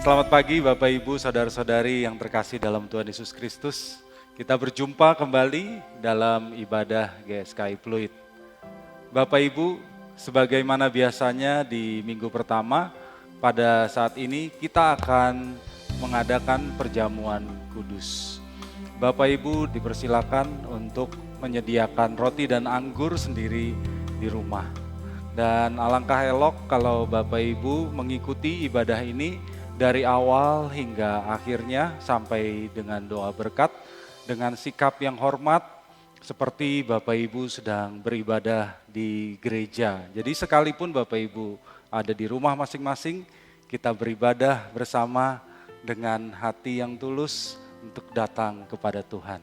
Selamat pagi Bapak Ibu, Saudara-saudari yang terkasih dalam Tuhan Yesus Kristus. Kita berjumpa kembali dalam ibadah GSKI Pluit. Bapak Ibu, sebagaimana biasanya di minggu pertama, pada saat ini kita akan mengadakan perjamuan kudus. Bapak Ibu dipersilakan untuk menyediakan roti dan anggur sendiri di rumah. Dan alangkah elok kalau Bapak Ibu mengikuti ibadah ini dari awal hingga akhirnya sampai dengan doa berkat dengan sikap yang hormat seperti Bapak Ibu sedang beribadah di gereja. Jadi sekalipun Bapak Ibu ada di rumah masing-masing, kita beribadah bersama dengan hati yang tulus untuk datang kepada Tuhan.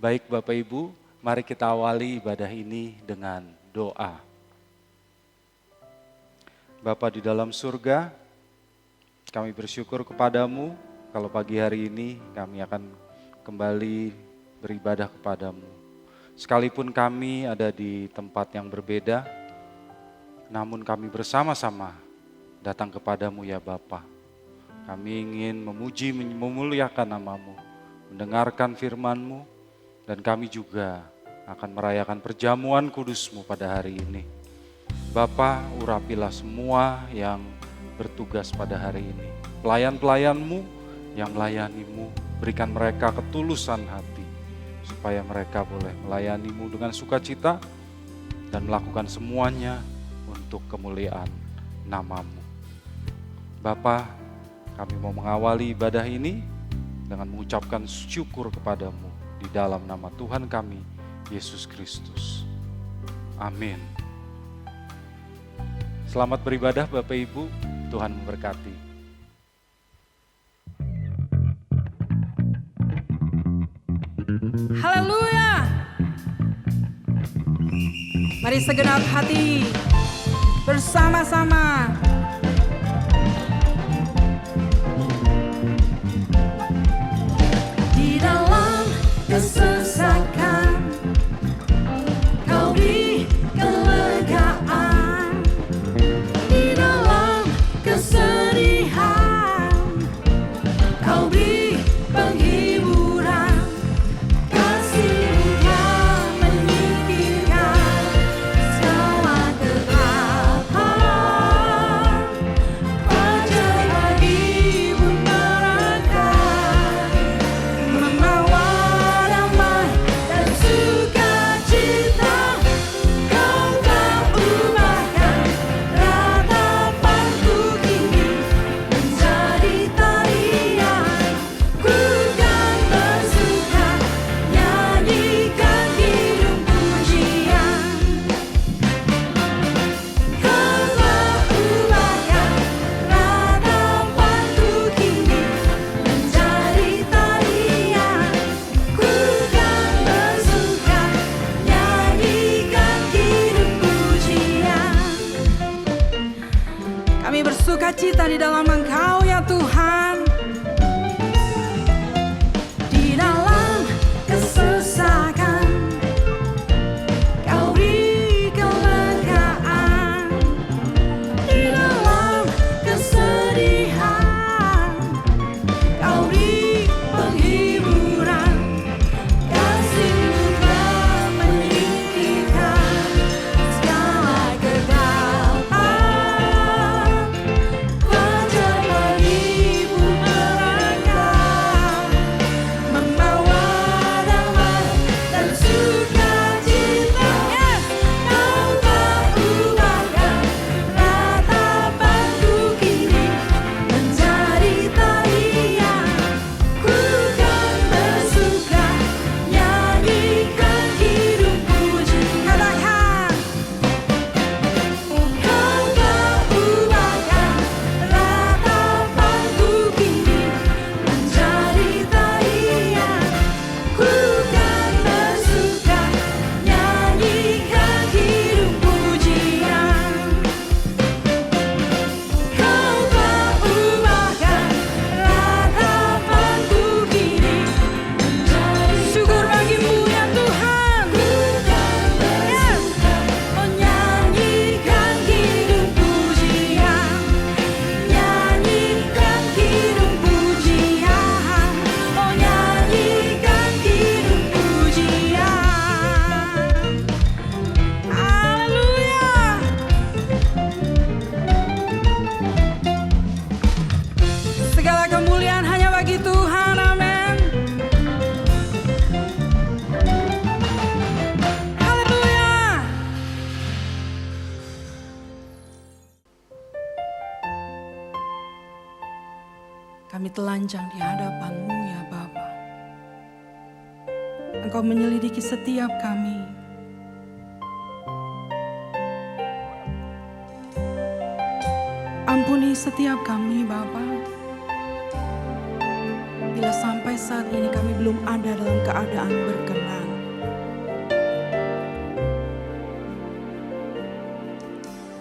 Baik Bapak Ibu, mari kita awali ibadah ini dengan doa. Bapa di dalam surga, kami bersyukur kepadamu kalau pagi hari ini kami akan kembali beribadah kepadamu. Sekalipun kami ada di tempat yang berbeda, namun kami bersama-sama datang kepadamu ya Bapa. Kami ingin memuji, memuliakan namamu, mendengarkan firman-Mu, dan kami juga akan merayakan perjamuan kudus-Mu pada hari ini. Bapa, urapilah semua yang bertugas pada hari ini. Pelayan-pelayan-Mu yang melayani-Mu, berikan mereka ketulusan hati, supaya mereka boleh melayani-Mu dengan sukacita dan melakukan semuanya untuk kemuliaan nama-Mu. Bapa, kami mau mengawali ibadah ini dengan mengucapkan syukur kepadamu di dalam nama Tuhan kami, Yesus Kristus. Amin. Selamat beribadah Bapak Ibu, Tuhan memberkati. Haleluya. Mari segenap hati bersama-sama di dalam kesesakan kau beri kelegaan, di dalam kesedihan kau beri penghiburan. Kasih-Mu yang menyingkirkan segala kegelapan. telanjang di hadapan-Mu ya Bapa. Engkau menyelidiki setiap kami. Ampuni setiap kami Bapa. Bila sampai saat ini kami belum ada dalam keadaan berkenan.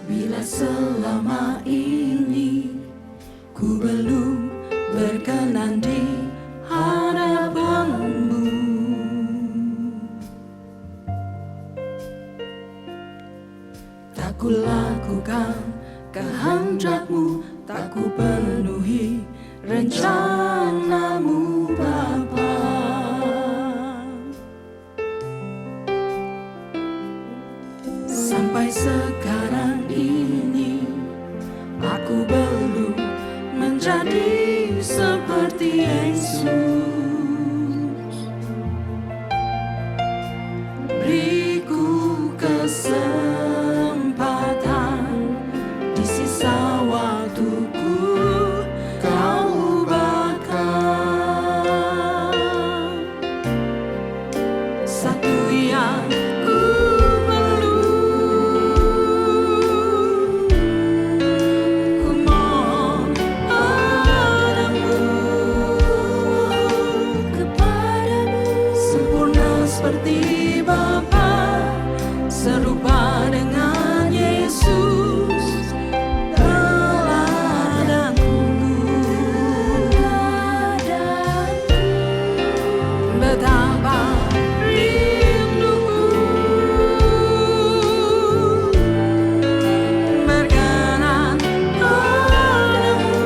Bila selama ini ku belum berkenan di hadapan-Mu, tak ku lakukan kehendak-Mu, tak ku penuhi rencana-Mu Bapa. Sampai sekarang ini aku belum menjadi seperti Yesus. Beriku kesempatan di sisa waktuku, Kau ubahkan satu yang ku perlu. Ku mohon kepadamu, sempurna seperti Bapa, serupa dengan Yesus teladanku. Betapa rinduku berkenan kepadamu.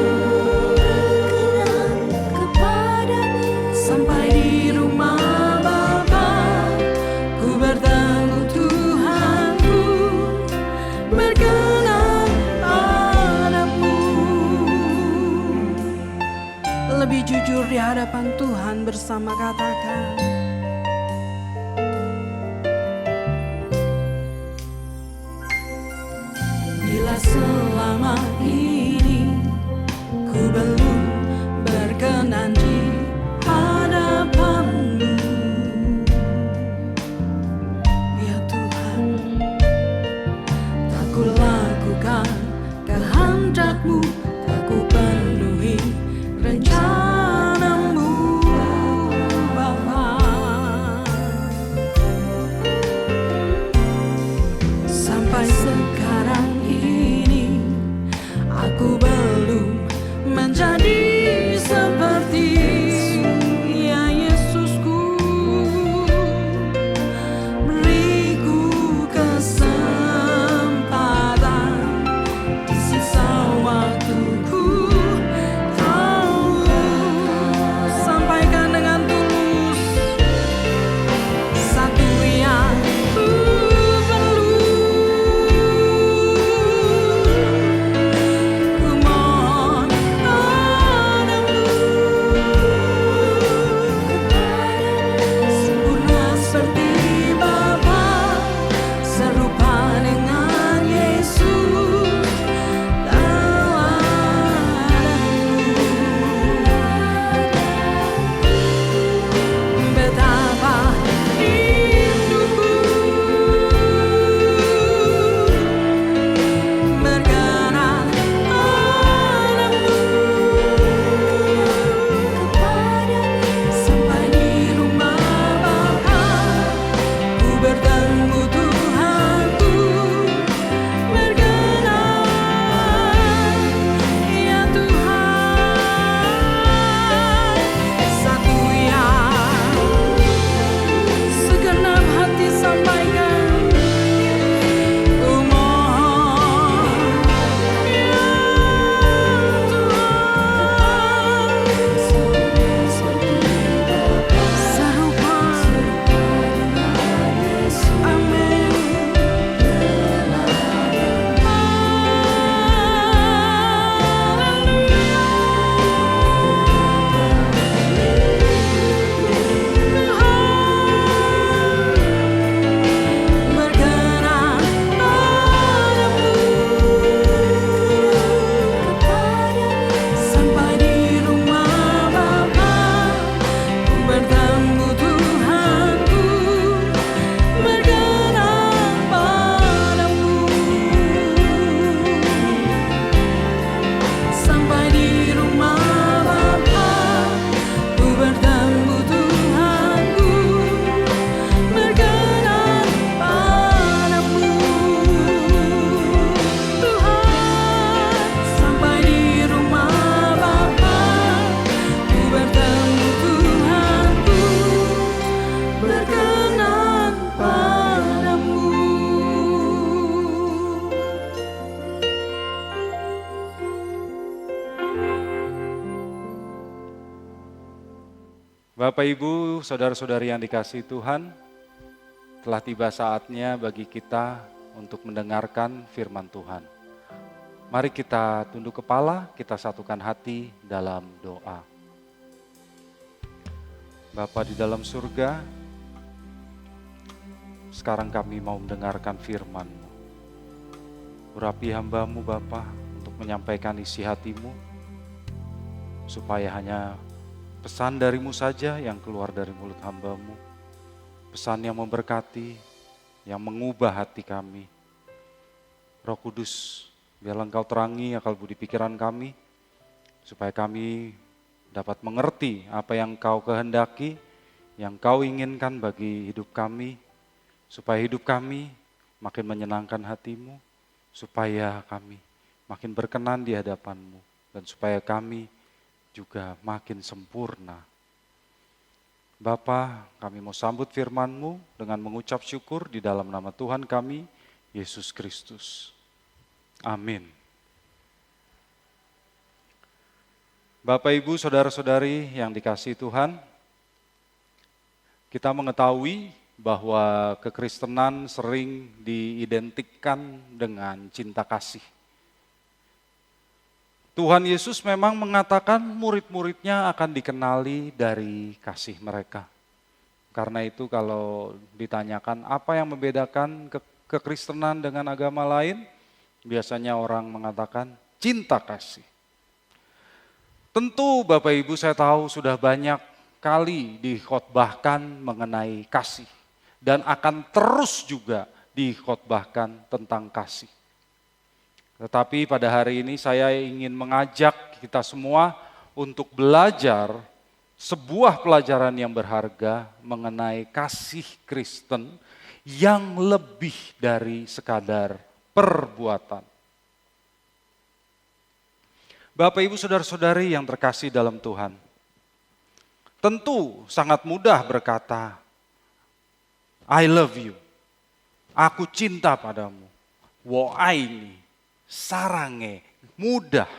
Sampai di rumah Bapa ku bertemu Tuhanku, berkenan padamu. Lebih jujur di hadapan Tuhan bersama katakan, Bila selama ini ku belum berkenan di hadapan-Mu, ya Tuhan, tak ku lakukan kehendak-Mu, tak ku penuhi rencana-Mu Bapa. Sampai sekarang ini Bapak, Ibu, saudara-saudari yang dikasihi Tuhan, telah tiba saatnya bagi kita untuk mendengarkan firman Tuhan. Mari kita tunduk kepala, kita satukan hati dalam doa. Bapa di dalam surga, sekarang kami mau mendengarkan firman-Mu. Urapi hamba-Mu Bapa untuk menyampaikan isi hati-Mu, supaya hanya pesan dari-Mu saja yang keluar dari mulut hamba-Mu. Pesan yang memberkati, yang mengubah hati kami. Roh Kudus, biarlah Engkau terangi akal budi pikiran kami, supaya kami dapat mengerti apa yang Engkau kehendaki, yang Engkau inginkan bagi hidup kami, supaya hidup kami makin menyenangkan hati-Mu, supaya kami makin berkenan di hadapan-Mu, dan supaya kami juga makin sempurna. Bapa, kami mau sambut firman-Mu dengan mengucap syukur di dalam nama Tuhan kami, Yesus Kristus. Amin. Bapak, Ibu, saudara-saudari yang dikasihi Tuhan, kita mengetahui bahwa kekristenan sering diidentikan dengan cinta kasih. Tuhan Yesus memang mengatakan murid-muridnya akan dikenali dari kasih mereka. Karena itu kalau ditanyakan apa yang membedakan kekristenan dengan agama lain, biasanya orang mengatakan cinta kasih. Tentu Bapak Ibu saya tahu sudah banyak kali dikhotbahkan mengenai kasih. Dan akan terus juga dikhotbahkan tentang kasih. Tetapi pada hari ini saya ingin mengajak kita semua untuk belajar sebuah pelajaran yang berharga mengenai kasih Kristen yang lebih dari sekadar perbuatan. Bapak, Ibu, saudara-saudari yang terkasih dalam Tuhan, tentu sangat mudah berkata, I love you, aku cinta padamu, wo aini, sarange, mudah.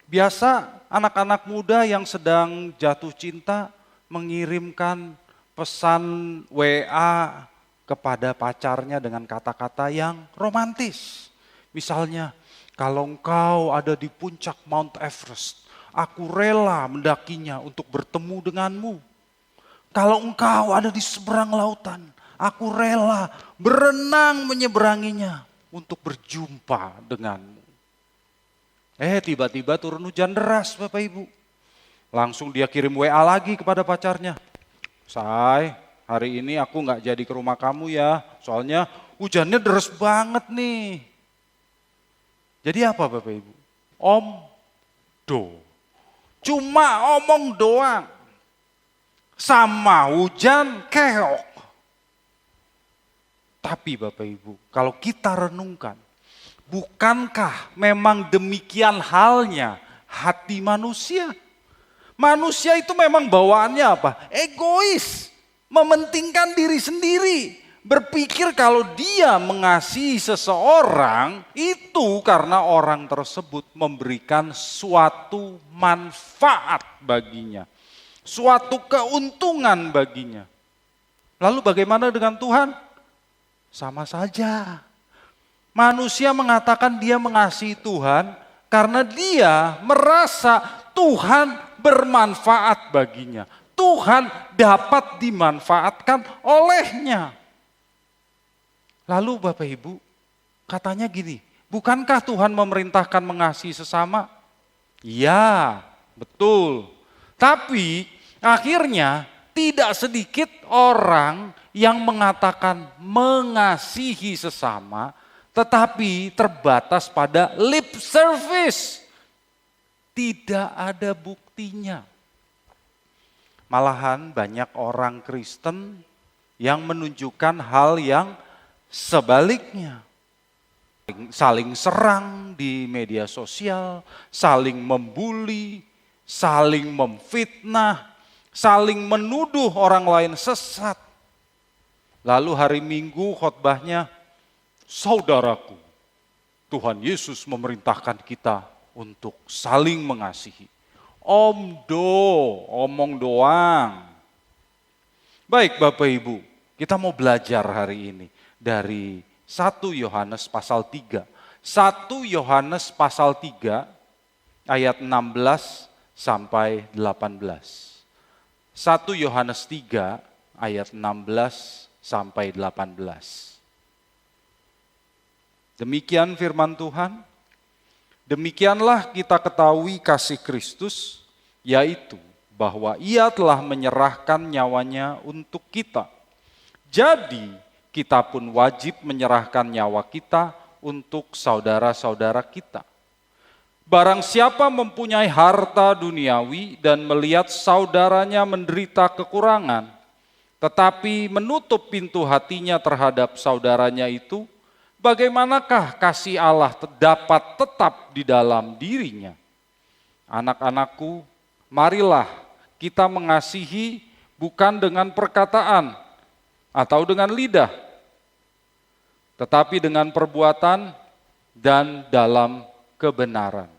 Biasa anak-anak muda yang sedang jatuh cinta mengirimkan pesan WA kepada pacarnya dengan kata-kata yang romantis. Misalnya, kalau engkau ada di puncak Mount Everest, aku rela mendakinya untuk bertemu denganmu. Kalau engkau ada di seberang lautan, aku rela berenang menyeberanginya untuk berjumpa denganmu. Tiba-tiba turun hujan deras Bapak Ibu. Langsung dia kirim WA lagi kepada pacarnya. Say, hari ini aku gak jadi ke rumah kamu ya, soalnya hujannya deras banget nih. Jadi apa Bapak Ibu? Cuma omong doang. Sama hujan keok. Tapi Bapak Ibu, kalau kita renungkan, bukankah memang demikian halnya hati manusia? Manusia itu memang bawaannya apa? Egois, mementingkan diri sendiri. Berpikir kalau dia mengasihi seseorang, itu karena orang tersebut memberikan suatu manfaat baginya. Suatu keuntungan baginya. Lalu bagaimana dengan Tuhan? Sama saja. Manusia mengatakan dia mengasihi Tuhan karena dia merasa Tuhan bermanfaat baginya. Tuhan dapat dimanfaatkan olehnya. Lalu Bapak Ibu, katanya gini, bukankah Tuhan memerintahkan mengasihi sesama? Ya, betul. Tapi akhirnya tidak sedikit orang yang mengatakan mengasihi sesama, tetapi terbatas pada lip service. Tidak ada buktinya. Malahan banyak orang Kristen yang menunjukkan hal yang sebaliknya. Saling serang di media sosial, saling membuli, saling memfitnah, saling menuduh orang lain sesat. Lalu hari Minggu khotbahnya, saudaraku, Tuhan Yesus memerintahkan kita untuk saling mengasihi. Omong doang. Baik Bapak Ibu, kita mau belajar hari ini dari 1 Yohanes pasal 3. 1 Yohanes pasal 3 ayat 16 sampai 18. 1 Yohanes 3 ayat 16 sampai 18. Demikian firman Tuhan. Demikianlah kita ketahui kasih Kristus, yaitu bahwa Ia telah menyerahkan nyawanya untuk kita. Jadi kita pun wajib menyerahkan nyawa kita untuk saudara-saudara kita. Barang siapa mempunyai harta duniawi dan melihat saudaranya menderita kekurangan, tetapi menutup pintu hatinya terhadap saudaranya itu, bagaimanakah kasih Allah dapat tetap di dalam dirinya? Anak-anakku, marilah kita mengasihi bukan dengan perkataan atau dengan lidah, tetapi dengan perbuatan dan dalam kebenaran.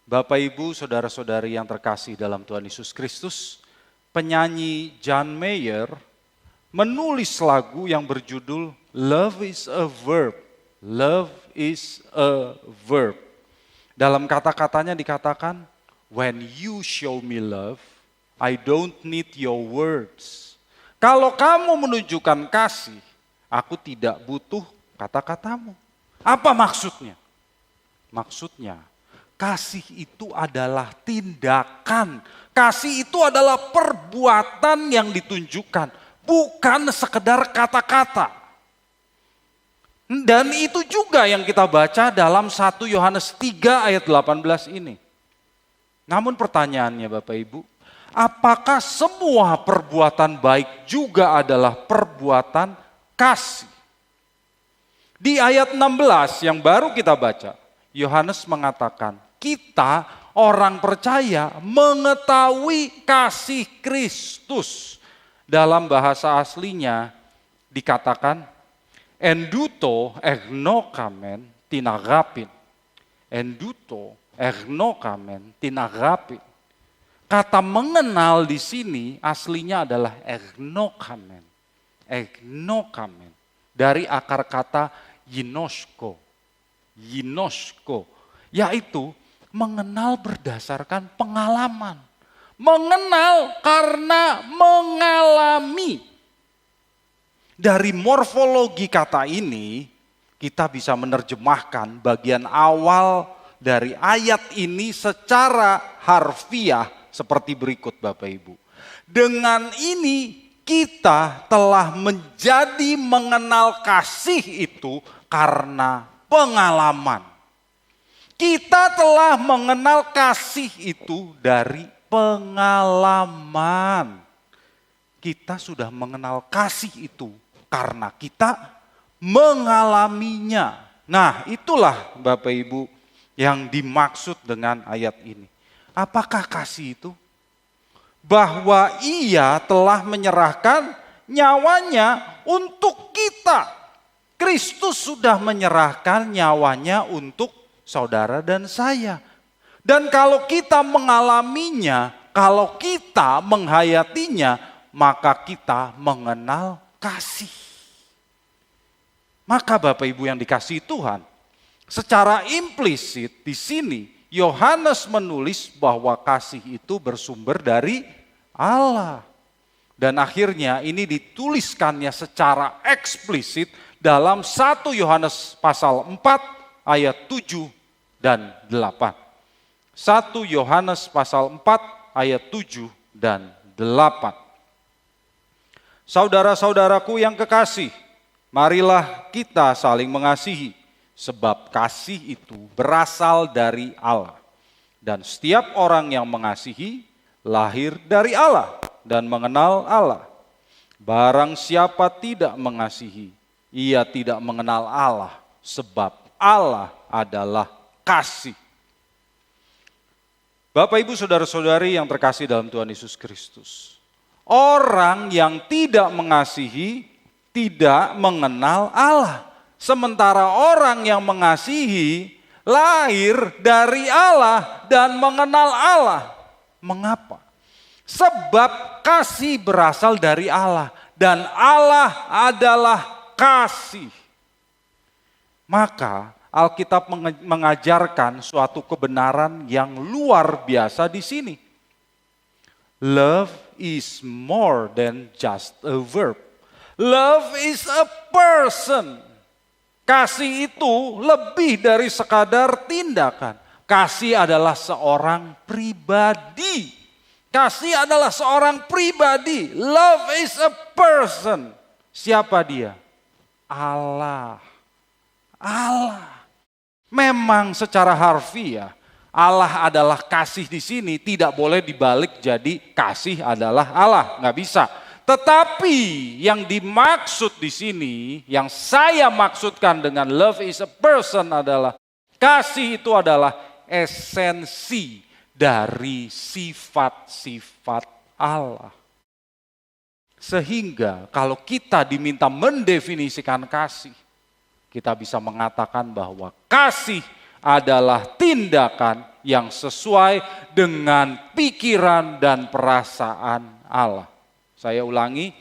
Bapak, Ibu, saudara-saudari yang terkasih dalam Tuhan Yesus Kristus, penyanyi John Mayer menulis lagu yang berjudul Love is a Verb. Love is a verb. Dalam kata-katanya dikatakan, when you show me love, I don't need your words. Kalau kamu menunjukkan kasih, aku tidak butuh kata-katamu. Apa maksudnya? Maksudnya, kasih itu adalah tindakan. Kasih itu adalah perbuatan yang ditunjukkan, bukan sekedar kata-kata. Dan itu juga yang kita baca dalam 1 Yohanes 3 ayat 18 ini. Namun pertanyaannya Bapak Ibu, apakah semua perbuatan baik juga adalah perbuatan kasih? Di ayat 16 yang baru kita baca, Yohanes mengatakan, kita orang percaya mengetahui kasih Kristus. Dalam bahasa aslinya dikatakan, enduto egnokamen tinagapin. Enduto egnokamen tinagapin. Kata mengenal di sini aslinya adalah egnokamen. Egnokamen. Dari akar kata yinosko. Yinosko. Yaitu mengenal berdasarkan pengalaman. Mengenal karena mengalami. Dari morfologi kata ini, kita bisa menerjemahkan bagian awal dari ayat ini secara harfiah seperti berikut Bapak Ibu. Dengan ini kita telah menjadi mengenal kasih itu karena pengalaman. Kita telah mengenal kasih itu dari pengalaman. Kita sudah mengenal kasih itu karena kita mengalaminya. Nah, itulah Bapak Ibu yang dimaksud dengan ayat ini. Apakah kasih itu? Bahwa Ia telah menyerahkan nyawanya untuk kita. Kristus sudah menyerahkan nyawanya untuk saudara dan saya. Dan kalau kita mengalaminya, kalau kita menghayatinya, maka kita mengenal kasih. Maka Bapak Ibu yang dikasihi Tuhan, secara implisit di sini Yohanes menulis bahwa kasih itu bersumber dari Allah. Dan akhirnya ini dituliskannya secara eksplisit dalam 1 Yohanes pasal 4 ayat 7 dan 8. 1 Yohanes pasal 4 ayat 7 dan 8. Saudara-saudaraku yang kekasih, marilah kita saling mengasihi, sebab kasih itu berasal dari Allah. Dan setiap orang yang mengasihi lahir dari Allah dan mengenal Allah. Barang siapa tidak mengasihi, ia tidak mengenal Allah, sebab Allah adalah kasih. Bapak, Ibu, saudara-saudari yang terkasih dalam Tuhan Yesus Kristus. Orang yang tidak mengasihi tidak mengenal Allah. Sementara orang yang mengasihi lahir dari Allah dan mengenal Allah. Mengapa? Sebab kasih berasal dari Allah dan Allah adalah kasih. Maka Alkitab mengajarkan suatu kebenaran yang luar biasa di sini. Love is more than just a verb. Love is a person. Kasih itu lebih dari sekadar tindakan. Kasih adalah seorang pribadi. Kasih adalah seorang pribadi. Love is a person. Siapa dia? Allah. Allah. Memang secara harfiah Allah adalah kasih di sini tidak boleh dibalik jadi kasih adalah Allah, nggak bisa. Tetapi yang dimaksud di sini, yang saya maksudkan dengan love is a person adalah kasih itu adalah esensi dari sifat-sifat Allah. Sehingga kalau kita diminta mendefinisikan kasih, kita bisa mengatakan bahwa kasih adalah tindakan yang sesuai dengan pikiran dan perasaan Allah. Saya ulangi,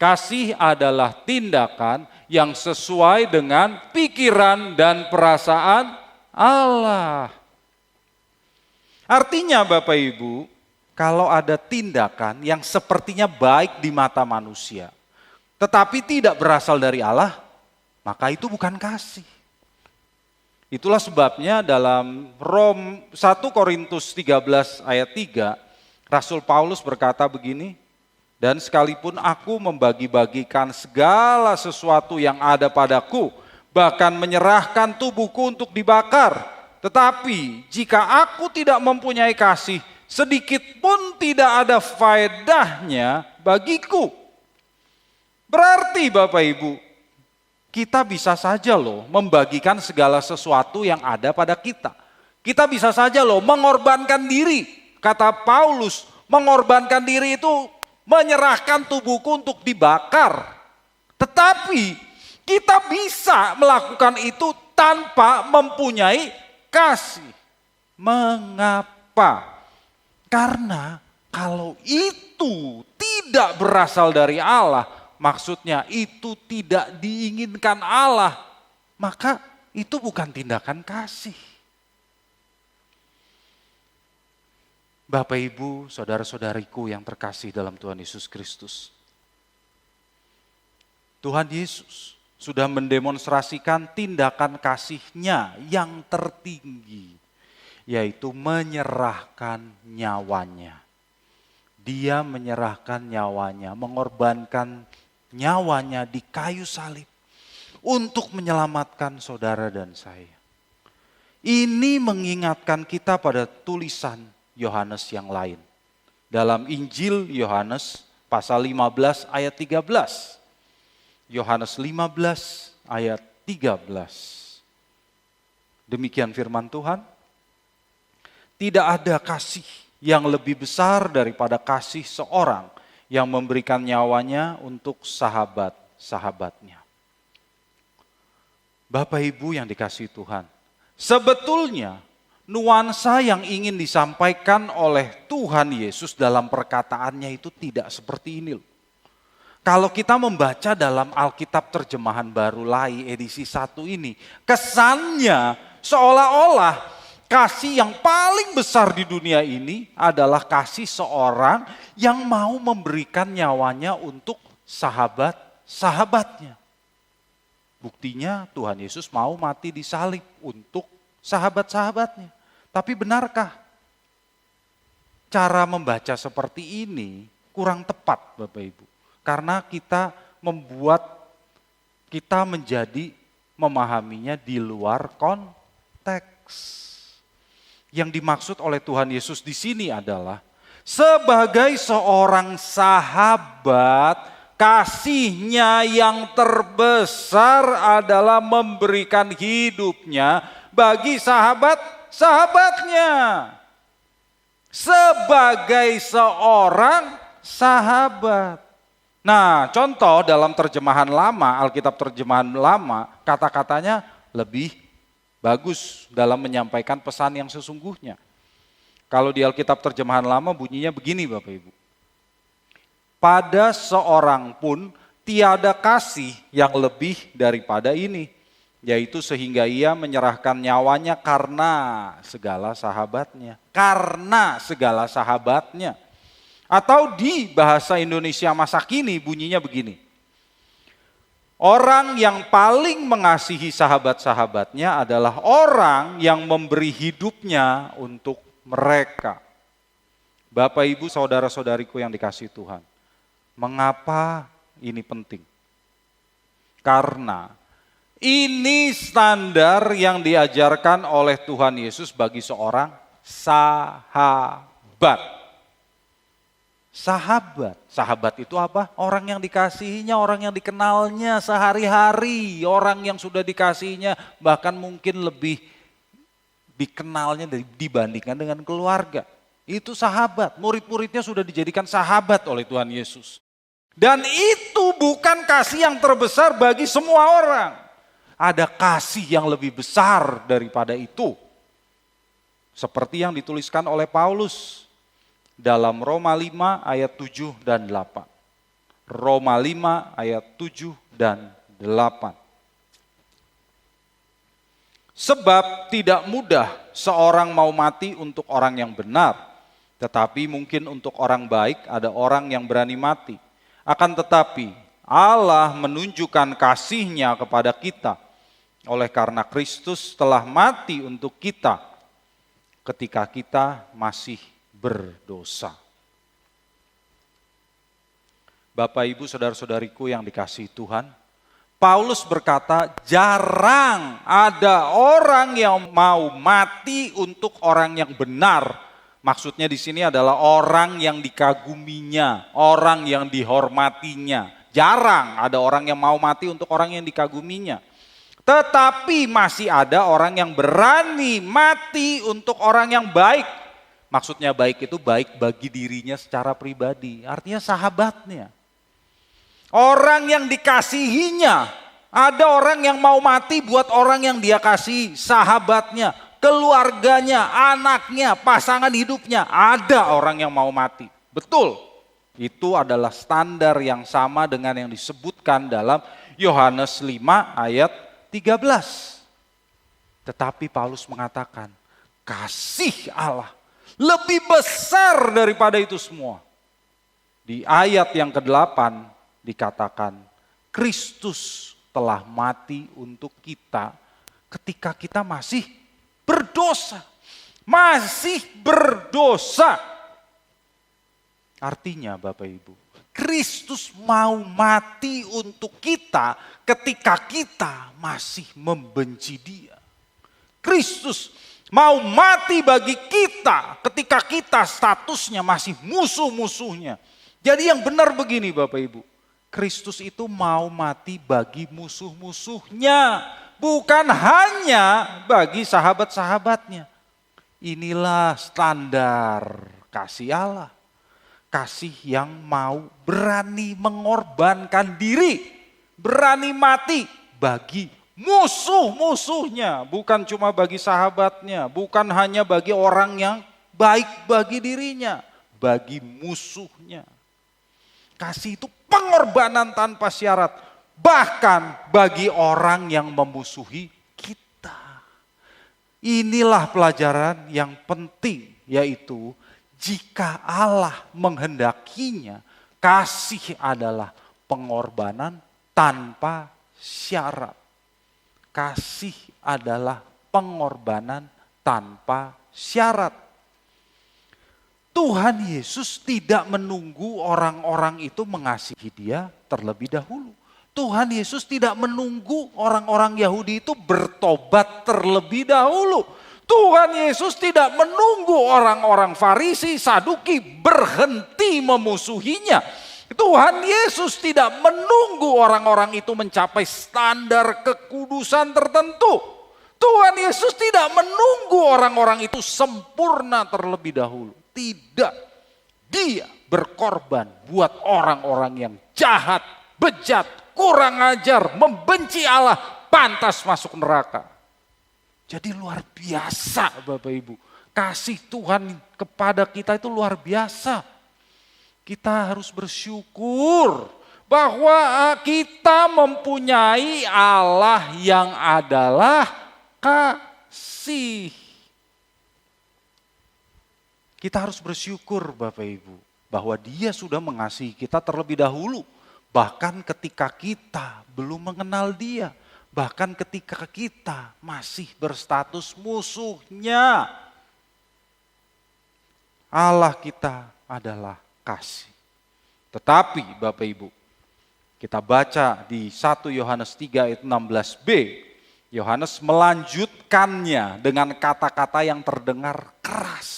kasih adalah tindakan yang sesuai dengan pikiran dan perasaan Allah. Artinya Bapak Ibu, kalau ada tindakan yang sepertinya baik di mata manusia, tetapi tidak berasal dari Allah, maka itu bukan kasih. Itulah sebabnya dalam 1 Korintus 13 ayat 3, Rasul Paulus berkata begini, dan sekalipun aku membagi-bagikan segala sesuatu yang ada padaku, bahkan menyerahkan tubuhku untuk dibakar, tetapi jika aku tidak mempunyai kasih, sedikit pun tidak ada faedahnya bagiku. Berarti Bapak Ibu, kita bisa saja loh membagikan segala sesuatu yang ada pada kita. Kita bisa saja loh mengorbankan diri. Kata Paulus, mengorbankan diri itu menyerahkan tubuhku untuk dibakar. Tetapi kita bisa melakukan itu tanpa mempunyai kasih. Mengapa? Karena kalau itu tidak berasal dari Allah, maksudnya itu tidak diinginkan Allah, maka itu bukan tindakan kasih. Bapak Ibu, saudara-saudariku yang terkasih dalam Tuhan Yesus Kristus. Tuhan Yesus sudah mendemonstrasikan tindakan kasih-Nya yang tertinggi, yaitu menyerahkan nyawanya. Dia menyerahkan nyawanya, mengorbankan nyawanya di kayu salib untuk menyelamatkan saudara dan saya. Ini mengingatkan kita pada tulisan Yohanes yang lain. Dalam Injil Yohanes pasal 15 ayat 13. Yohanes 15 ayat 13. Demikian firman Tuhan. Tidak ada kasih yang lebih besar daripada kasih seorang yang memberikan nyawanya untuk sahabat-sahabatnya. Bapak Ibu yang dikasihi Tuhan, sebetulnya nuansa yang ingin disampaikan oleh Tuhan Yesus dalam perkataannya itu tidak seperti ini loh. Kalau kita membaca dalam Alkitab Terjemahan Baru Lai edisi 1 ini, kesannya seolah-olah kasih yang paling besar di dunia ini adalah kasih seorang yang mau memberikan nyawanya untuk sahabat-sahabatnya. Buktinya Tuhan Yesus mau mati di salib untuk sahabat-sahabatnya. Tapi benarkah cara membaca seperti ini kurang tepat Bapak Ibu? Karena kita menjadi memahaminya di luar konteks. Yang dimaksud oleh Tuhan Yesus di sini adalah sebagai seorang sahabat, kasih-Nya yang terbesar adalah memberikan hidupnya bagi sahabat-sahabatnya. Sebagai seorang sahabat. Nah, contoh dalam terjemahan lama, Alkitab terjemahan lama, kata-katanya lebih bagus dalam menyampaikan pesan yang sesungguhnya. Kalau di Alkitab terjemahan lama bunyinya begini Bapak Ibu. pada seorang pun tiada kasih yang lebih daripada ini, yaitu sehingga ia menyerahkan nyawanya karena segala sahabatnya. Karena segala sahabatnya. Atau di bahasa Indonesia masa kini bunyinya begini. Orang yang paling mengasihi sahabat-sahabatnya adalah orang yang memberi hidupnya untuk mereka. Bapak, Ibu, saudara-saudariku yang dikasihi Tuhan. Mengapa ini penting? Karena ini standar yang diajarkan oleh Tuhan Yesus bagi seorang sahabat. Sahabat itu apa? Orang yang dikasihinya, orang yang dikenalnya sehari-hari, orang yang sudah dikasihinya bahkan mungkin lebih dikenalnya dibandingkan dengan keluarga. Itu sahabat, murid-muridnya sudah dijadikan sahabat oleh Tuhan Yesus. Dan itu bukan kasih yang terbesar bagi semua orang. Ada kasih yang lebih besar daripada itu. Seperti yang dituliskan oleh Paulus dalam Roma 5 ayat 7 dan 8. Roma 5 ayat 7 dan 8. Sebab tidak mudah seorang mau mati untuk orang yang benar, tetapi mungkin untuk orang baik ada orang yang berani mati. Akan tetapi Allah menunjukkan kasih-Nya kepada kita oleh karena Kristus telah mati untuk kita ketika kita masih berdosa. Bapak, Ibu, saudara-saudariku yang dikasihi Tuhan, Paulus berkata jarang ada orang yang mau mati untuk orang yang benar. Maksudnya di sini adalah orang yang dikaguminya, orang yang dihormatinya. Jarang ada orang yang mau mati untuk orang yang dikaguminya. Tetapi masih ada orang yang berani mati untuk orang yang baik. Maksudnya baik itu baik bagi dirinya secara pribadi, artinya sahabatnya. Orang yang dikasihinya, ada orang yang mau mati buat orang yang dia kasih, sahabatnya, keluarganya, anaknya, pasangan hidupnya, ada orang yang mau mati. Betul, itu adalah standar yang sama dengan yang disebutkan dalam Yohanes 5 ayat 13. Tetapi Paulus mengatakan, kasih Allah lebih besar daripada itu semua. Di ayat yang ke-8 dikatakan, Kristus telah mati untuk kita ketika kita masih berdosa. Masih berdosa. Artinya Bapak Ibu, Kristus mau mati untuk kita ketika kita masih membenci Dia. Kristus mau mati bagi kita ketika kita statusnya masih musuh-musuhnya. Jadi yang benar begini Bapak Ibu, Kristus itu mau mati bagi musuh-musuhnya, bukan hanya bagi sahabat-sahabatnya. Inilah standar kasih Allah. Kasih yang mau berani mengorbankan diri, berani mati bagi musuh-musuhnya, bukan cuma bagi sahabatnya, bukan hanya bagi orang yang baik bagi dirinya, bagi musuhnya. Kasih itu pengorbanan tanpa syarat, bahkan bagi orang yang memusuhi kita. Inilah pelajaran yang penting, yaitu jika Allah menghendakinya, kasih adalah pengorbanan tanpa syarat. Kasih adalah pengorbanan tanpa syarat. Tuhan Yesus tidak menunggu orang-orang itu mengasihi Dia terlebih dahulu. Tuhan Yesus tidak menunggu orang-orang Yahudi itu bertobat terlebih dahulu. Tuhan Yesus tidak menunggu orang-orang Farisi, Saduki berhenti memusuhinya. Tuhan Yesus tidak menunggu orang-orang itu mencapai standar kekudusan tertentu. Tuhan Yesus tidak menunggu orang-orang itu sempurna terlebih dahulu. Tidak. Dia berkorban buat orang-orang yang jahat, bejat, kurang ajar, membenci Allah, pantas masuk neraka. Jadi luar biasa Bapak Ibu. Kasih Tuhan kepada kita itu luar biasa. Kita harus bersyukur bahwa kita mempunyai Allah yang adalah kasih. Kita harus bersyukur Bapak Ibu bahwa Dia sudah mengasihi kita terlebih dahulu. Bahkan ketika kita belum mengenal Dia. Bahkan ketika kita masih berstatus musuhnya. Allah kita adalah kasih. Tetapi Bapak Ibu, kita baca di 1 Yohanes 3 ayat 16b, Yohanes melanjutkannya dengan kata-kata yang terdengar keras.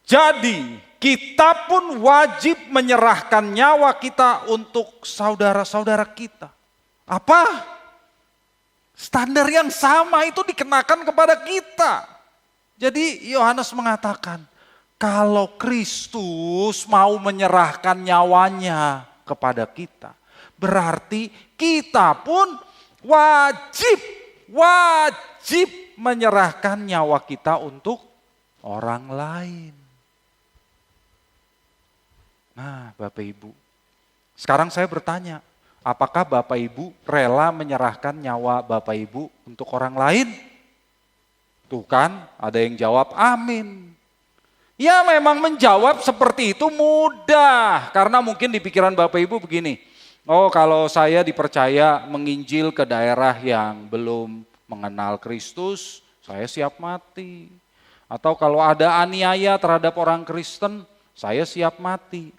Jadi kita pun wajib menyerahkan nyawa kita untuk saudara-saudara kita. Apa? Standar yang sama itu dikenakan kepada kita. Jadi Yohanes mengatakan, kalau Kristus mau menyerahkan nyawanya kepada kita, berarti kita pun wajib menyerahkan nyawa kita untuk orang lain. Nah, Bapak Ibu, sekarang saya bertanya, apakah Bapak Ibu rela menyerahkan nyawa Bapak Ibu untuk orang lain? Tuh kan, ada yang jawab amin. Ya memang menjawab seperti itu mudah, karena mungkin di pikiran Bapak Ibu begini, oh kalau saya dipercaya menginjil ke daerah yang belum mengenal Kristus, saya siap mati. Atau kalau ada aniaya terhadap orang Kristen, saya siap mati.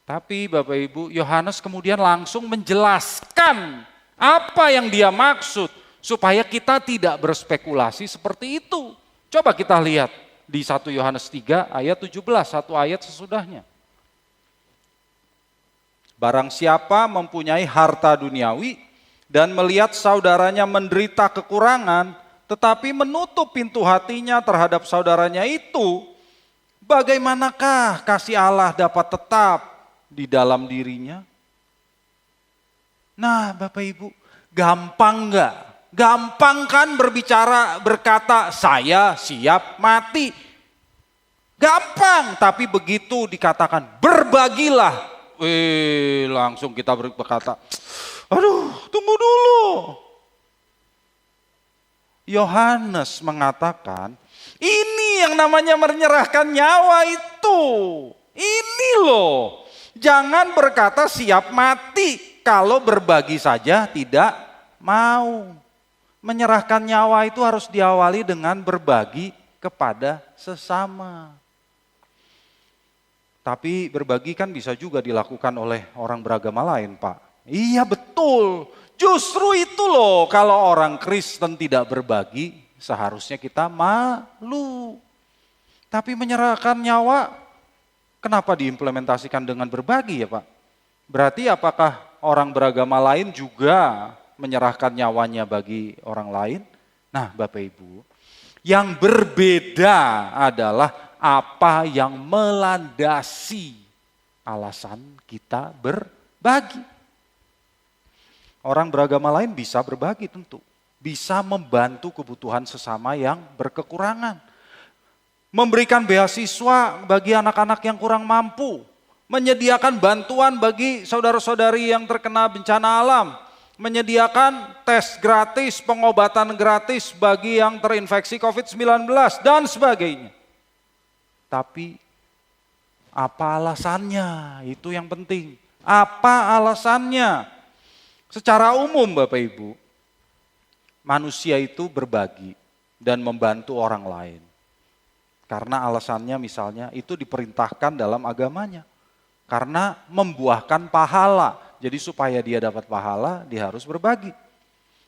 Tapi Bapak Ibu, Yohanes kemudian langsung menjelaskan apa yang dia maksud, supaya kita tidak berspekulasi seperti itu. Coba kita lihat. Di 1 Yohanes 3 ayat 17, satu ayat sesudahnya. Barang siapa mempunyai harta duniawi dan melihat saudaranya menderita kekurangan, tetapi menutup pintu hatinya terhadap saudaranya itu, bagaimanakah kasih Allah dapat tetap di dalam dirinya? Nah Bapak Ibu, gampang enggak? Gampang kan berkata saya siap mati. Gampang, tapi begitu dikatakan berbagilah. Langsung kita berkata, aduh tunggu dulu. Yohanes mengatakan, ini yang namanya menyerahkan nyawa itu. Ini loh, jangan berkata siap mati kalau berbagi saja tidak mau. Menyerahkan nyawa itu harus diawali dengan berbagi kepada sesama. Tapi berbagi kan bisa juga dilakukan oleh orang beragama lain, Pak. Iya betul, justru itu loh kalau orang Kristen tidak berbagi seharusnya kita malu. Tapi menyerahkan nyawa kenapa diimplementasikan dengan berbagi ya Pak? Berarti apakah orang beragama lain juga menyerahkan nyawanya bagi orang lain? Nah Bapak Ibu, yang berbeda adalah apa yang melandasi alasan kita berbagi. Orang beragama lain bisa berbagi tentu, bisa membantu kebutuhan sesama yang berkekurangan. Memberikan beasiswa bagi anak-anak yang kurang mampu, menyediakan bantuan bagi saudara-saudari yang terkena bencana alam, menyediakan tes gratis, pengobatan gratis bagi yang terinfeksi COVID-19 dan sebagainya. Tapi apa alasannya? Itu yang penting. Apa alasannya? Secara umum Bapak Ibu, manusia itu berbagi dan membantu orang lain. Karena alasannya misalnya itu diperintahkan dalam agamanya. Karena membuahkan pahala. Jadi supaya dia dapat pahala, dia harus berbagi.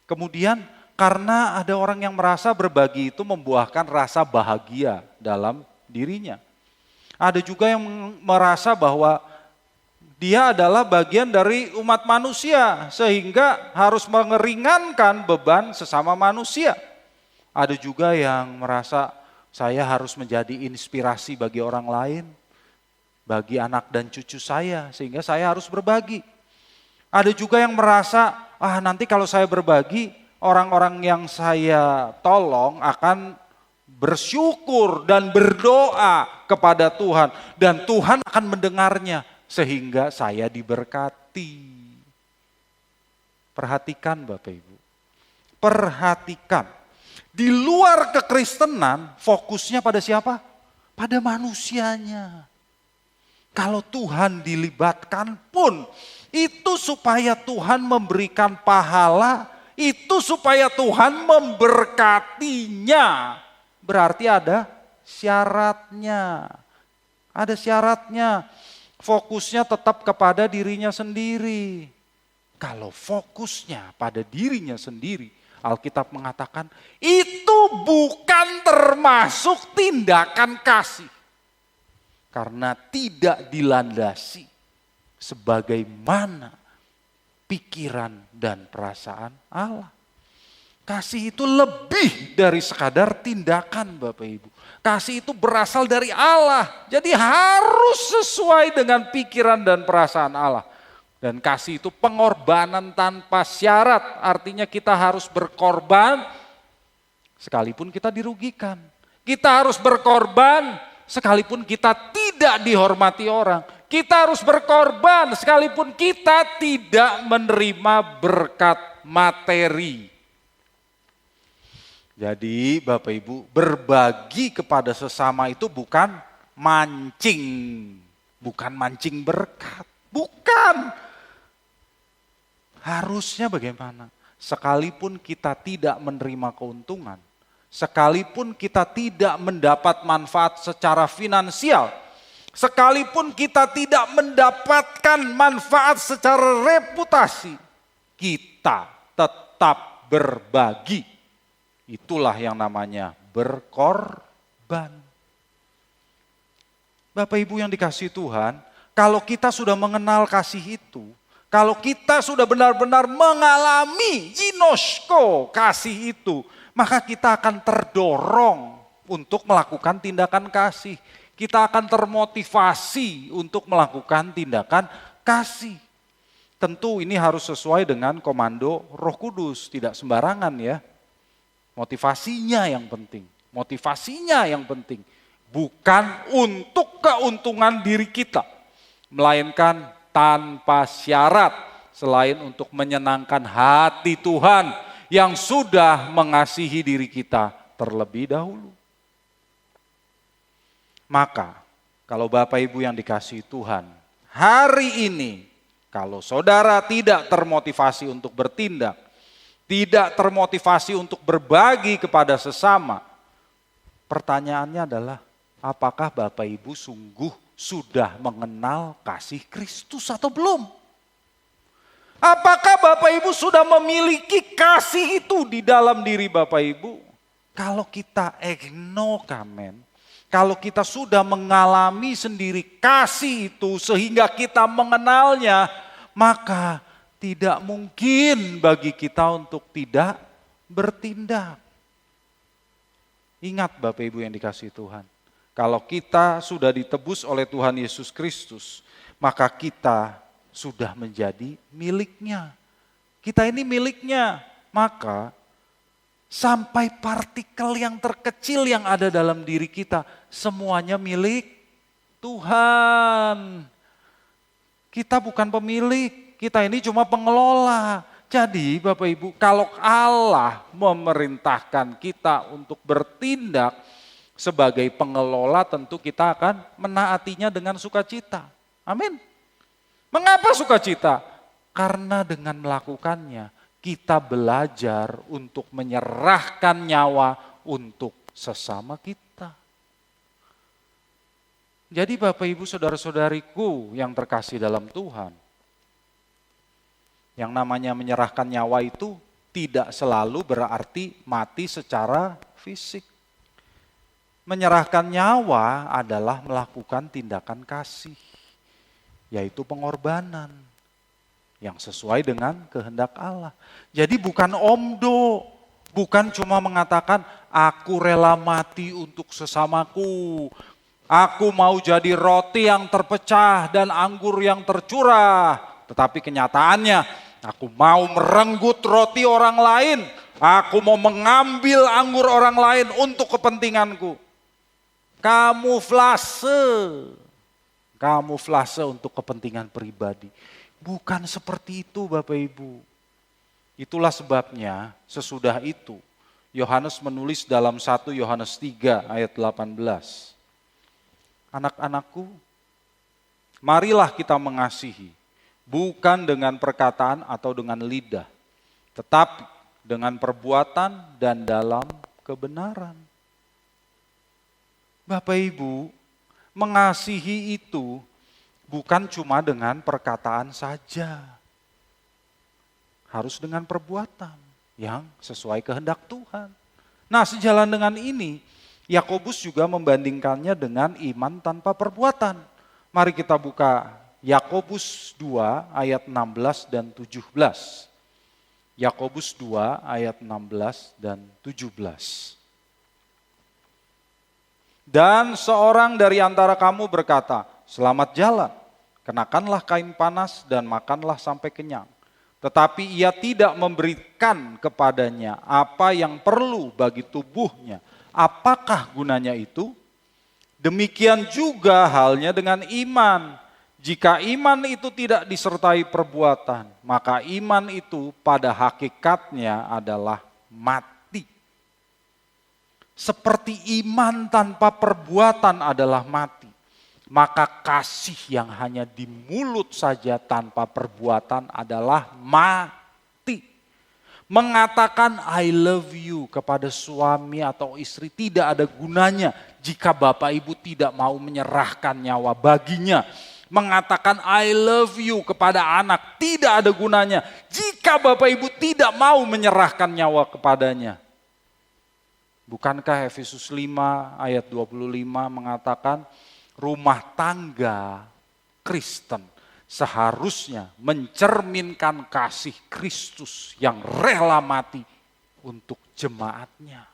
Kemudian karena ada orang yang merasa berbagi itu membuahkan rasa bahagia dalam dirinya. Ada juga yang merasa bahwa dia adalah bagian dari umat manusia sehingga harus meringankan beban sesama manusia. Ada juga yang merasa saya harus menjadi inspirasi bagi orang lain, bagi anak dan cucu saya sehingga saya harus berbagi. Ada juga yang merasa, nanti kalau saya berbagi, orang-orang yang saya tolong akan bersyukur dan berdoa kepada Tuhan. Dan Tuhan akan mendengarnya sehingga saya diberkati. Perhatikan Bapak Ibu, perhatikan. Di luar kekristenan fokusnya pada siapa? Pada manusianya. Kalau Tuhan dilibatkan pun itu supaya Tuhan memberikan pahala, itu supaya Tuhan memberkatinya. Berarti ada syaratnya. Ada syaratnya. Fokusnya tetap kepada dirinya sendiri. Kalau fokusnya pada dirinya sendiri, Alkitab mengatakan itu bukan termasuk tindakan kasih. Karena tidak dilandasi sebagaimana pikiran dan perasaan Allah. Kasih itu lebih dari sekadar tindakan Bapak Ibu. Kasih itu berasal dari Allah. Jadi harus sesuai dengan pikiran dan perasaan Allah. Dan kasih itu pengorbanan tanpa syarat. Artinya kita harus berkorban sekalipun kita dirugikan. Kita harus berkorban sekalipun kita tidak dihormati orang. Kita harus berkorban sekalipun kita tidak menerima berkat materi. Jadi Bapak Ibu, berbagi kepada sesama itu bukan mancing. Bukan mancing berkat. Bukan. Harusnya bagaimana? Sekalipun kita tidak menerima keuntungan, sekalipun kita tidak mendapat manfaat secara finansial, sekalipun kita tidak mendapatkan manfaat secara reputasi, kita tetap berbagi. Itulah yang namanya berkorban. Bapak Ibu yang dikasihi Tuhan, kalau kita sudah mengenal kasih itu, kalau kita sudah benar-benar mengalami ginosko kasih itu, maka kita akan terdorong untuk melakukan tindakan kasih. Kita akan termotivasi untuk melakukan tindakan kasih. Tentu ini harus sesuai dengan komando Roh Kudus, tidak sembarangan ya. Motivasinya yang penting, motivasinya yang penting. Bukan untuk keuntungan diri kita, melainkan tanpa syarat selain untuk menyenangkan hati Tuhan yang sudah mengasihi diri kita terlebih dahulu. Maka kalau Bapak Ibu yang dikasihi Tuhan, hari ini kalau saudara tidak termotivasi untuk bertindak, tidak termotivasi untuk berbagi kepada sesama, pertanyaannya adalah apakah Bapak Ibu sungguh sudah mengenal kasih Kristus atau belum? Apakah Bapak Ibu sudah memiliki kasih itu di dalam diri Bapak Ibu? Kalau kita egnokamen, kalau kita sudah mengalami sendiri kasih itu sehingga kita mengenalnya, maka tidak mungkin bagi kita untuk tidak bertindak. Ingat Bapak Ibu yang dikasihi Tuhan, kalau kita sudah ditebus oleh Tuhan Yesus Kristus, maka kita sudah menjadi miliknya. Kita ini miliknya, maka sampai partikel yang terkecil yang ada dalam diri kita, semuanya milik Tuhan. Kita bukan pemilik, kita ini cuma pengelola. Jadi Bapak Ibu, kalau Allah memerintahkan kita untuk bertindak sebagai pengelola, tentu kita akan menaatinya dengan sukacita. Amin. Mengapa sukacita? Karena dengan melakukannya kita belajar untuk menyerahkan nyawa untuk sesama kita. Jadi Bapak Ibu saudara-saudariku yang terkasih dalam Tuhan, yang namanya menyerahkan nyawa itu tidak selalu berarti mati secara fisik. Menyerahkan nyawa adalah melakukan tindakan kasih, yaitu pengorbanan yang sesuai dengan kehendak Allah. Jadi bukan omdo, bukan cuma mengatakan aku rela mati untuk sesamaku, aku mau jadi roti yang terpecah dan anggur yang tercurah. Tetapi kenyataannya aku mau merenggut roti orang lain, Aku mau mengambil anggur orang lain untuk kepentinganku. Kamuflase untuk kepentingan pribadi. Bukan seperti itu Bapak Ibu. Itulah sebabnya sesudah itu Yohanes menulis dalam 1 Yohanes 3 ayat 18. Anak-anakku, marilah kita mengasihi, bukan dengan perkataan atau dengan lidah, tetapi dengan perbuatan dan dalam kebenaran. Bapak Ibu, mengasihi itu bukan cuma dengan perkataan saja. Harus dengan perbuatan yang sesuai kehendak Tuhan. Nah, sejalan dengan ini, Yakobus juga membandingkannya dengan iman tanpa perbuatan. Mari kita buka Yakobus 2 ayat 16 dan 17. Yakobus 2 ayat 16 dan 17. Dan seorang dari antara kamu berkata, selamat jalan, kenakanlah kain panas dan makanlah sampai kenyang. Tetapi ia tidak memberikan kepadanya apa yang perlu bagi tubuhnya. Apakah gunanya itu? Demikian juga halnya dengan iman. Jika iman itu tidak disertai perbuatan, maka iman itu pada hakikatnya adalah mati. Seperti iman tanpa perbuatan adalah mati, maka kasih yang hanya di mulut saja tanpa perbuatan adalah mati. Mengatakan I love you kepada suami atau istri tidak ada gunanya jika Bapak Ibu tidak mau menyerahkan nyawa baginya. Mengatakan I love you kepada anak tidak ada gunanya jika Bapak Ibu tidak mau menyerahkan nyawa kepadanya. Bukankah Efesus 5 ayat 25 mengatakan rumah tangga Kristen seharusnya mencerminkan kasih Kristus yang rela mati untuk jemaatnya.